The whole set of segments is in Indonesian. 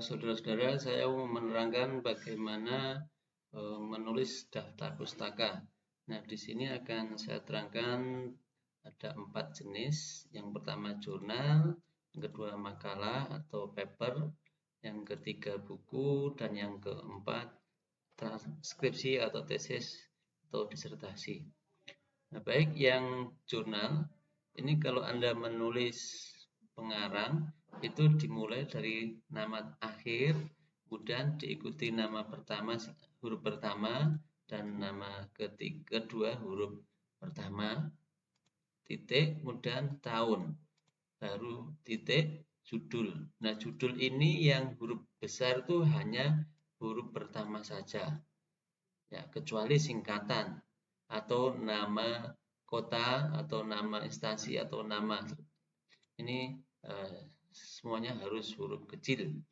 Saudara-saudara, saya mau menerangkan bagaimana menulis daftar pustaka. Nah, di sini akan saya terangkan ada 4 jenis. Yang pertama jurnal, yang kedua makalah atau paper, yang ketiga buku, dan yang keempat transkripsi atau tesis atau disertasi. Nah, baik yang jurnal, ini kalau Anda menulis pengarang, itu dimulai dari nama akhir, kemudian diikuti nama pertama, huruf pertama, dan nama kedua huruf pertama, titik, kemudian tahun, baru titik, judul. Nah, judul ini yang huruf besar itu hanya huruf pertama saja, ya, kecuali singkatan atau nama kota atau nama instansi atau nama ini semuanya harus huruf kecil.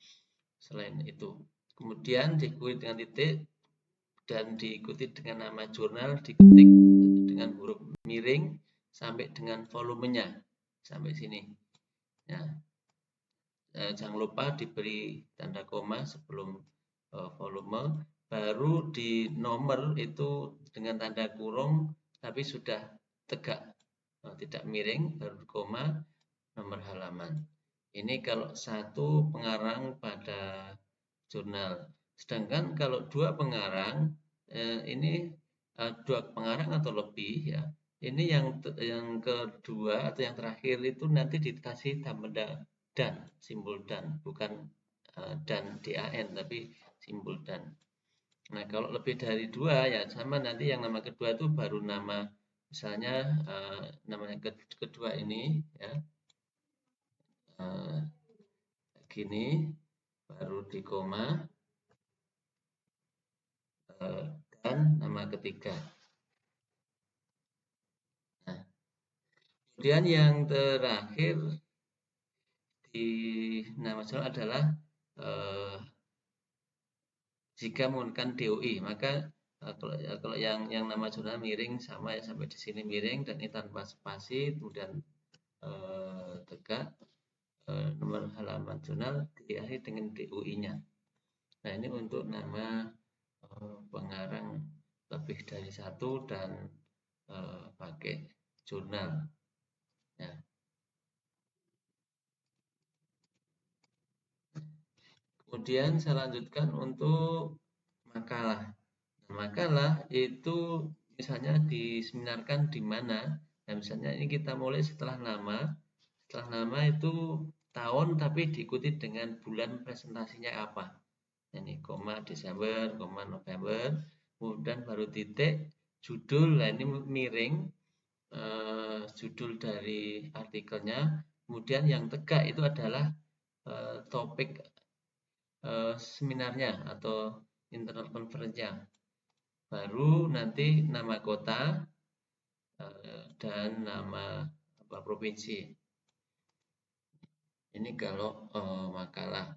Selain itu, kemudian diikuti dengan titik dan diikuti dengan nama jurnal, diketik dengan huruf miring sampai dengan volumenya sampai sini. Ya, jangan lupa diberi tanda koma sebelum volume. Baru di nomor itu dengan tanda kurung tapi sudah tegak, tidak miring, baru koma, nomor halaman. Ini kalau satu pengarang pada jurnal. Sedangkan kalau dua pengarang, ini dua pengarang atau lebih, ya. Ini yang kedua atau yang terakhir itu nanti dikasih tanda dan, simbol dan, bukan dan DAN tapi simbol dan. Nah, kalau lebih dari dua ya sama, nanti yang nama kedua itu baru nama, misalnya namanya kedua ini, ya, gini, baru di koma, dan nama ketiga. Nah, kemudian yang terakhir di nama jurnal adalah jika menggunakan DOI, maka kalau yang nama jurnal miring sama ya, sampai di sini miring dan ini tanpa spasi, kemudian tegak, nomor halaman jurnal diakhiri dengan DOI-nya. Nah, ini untuk nama pengarang lebih dari satu dan pakai jurnal. Ya. Kemudian saya lanjutkan untuk makalah. Nah, makalah itu misalnya diseminarkan di mana. Nah, misalnya ini kita mulai setelah nama. Setelah nama itu tahun tapi diikuti dengan bulan presentasinya apa. Ini koma Desember, koma November, kemudian baru titik, judul. Nah, ini miring, judul dari artikelnya. Kemudian yang tegak itu adalah topik seminarnya atau internal conference-nya. Baru nanti nama kota dan nama provinsi. Ini kalau makalah.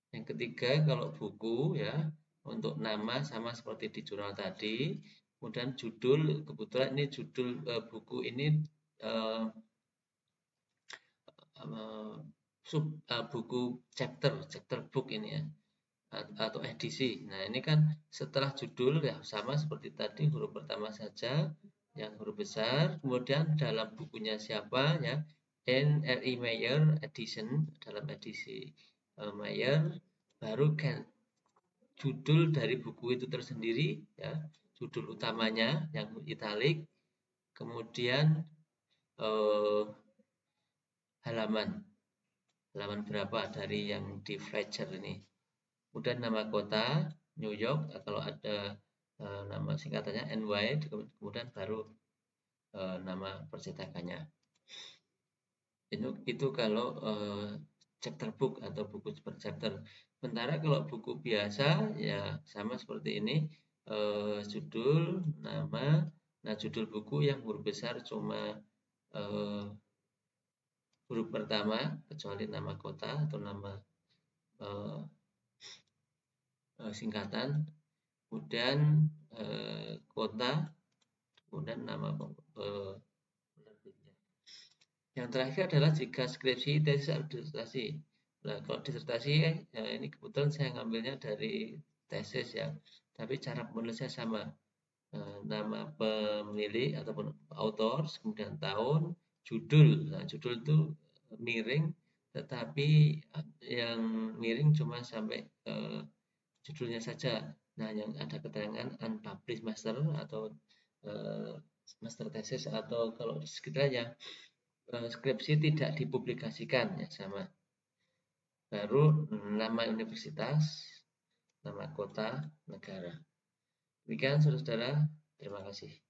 Yang ketiga kalau buku, ya, untuk nama sama seperti di jurnal tadi. Kemudian judul, kebetulan ini judul buku ini buku chapter book ini, ya, atau edisi. Nah, ini kan setelah judul ya sama seperti tadi, huruf pertama saja yang huruf besar, kemudian dalam bukunya siapa, ya, NRI Meyer Edition, dalam edisi Meyer, baru kan judul dari buku itu tersendiri, ya, judul utamanya yang italik, kemudian halaman berapa dari yang di Fletcher ini. Kemudian nama kota New York, kalau ada nama singkatannya NY, kemudian baru nama percetakannya. Itu kalau chapter book atau buku per chapter. Sementara kalau buku biasa ya sama seperti ini, judul, nama, nah judul buku yang huruf besar cuma huruf pertama, kecuali nama kota atau nama singkatan, kemudian kota, kemudian nama penerbitnya. Yang terakhir adalah jika skripsi, tesis, atau disertasi. Nah, kalau disertasi ini kebetulan saya ngambilnya dari tesis ya, tapi cara penulisnya sama. Nama pemilih ataupun author, kemudian tahun, judul. Nah, judul itu miring, tetapi yang miring cuma sampai judulnya saja. Nah, yang ada keterangan unpublished master atau eh, master thesis atau kalau sekitarnya skripsi tidak dipublikasikan ya sama. Baru nama universitas, nama kota, negara. Demikian saudara-saudara, terima kasih.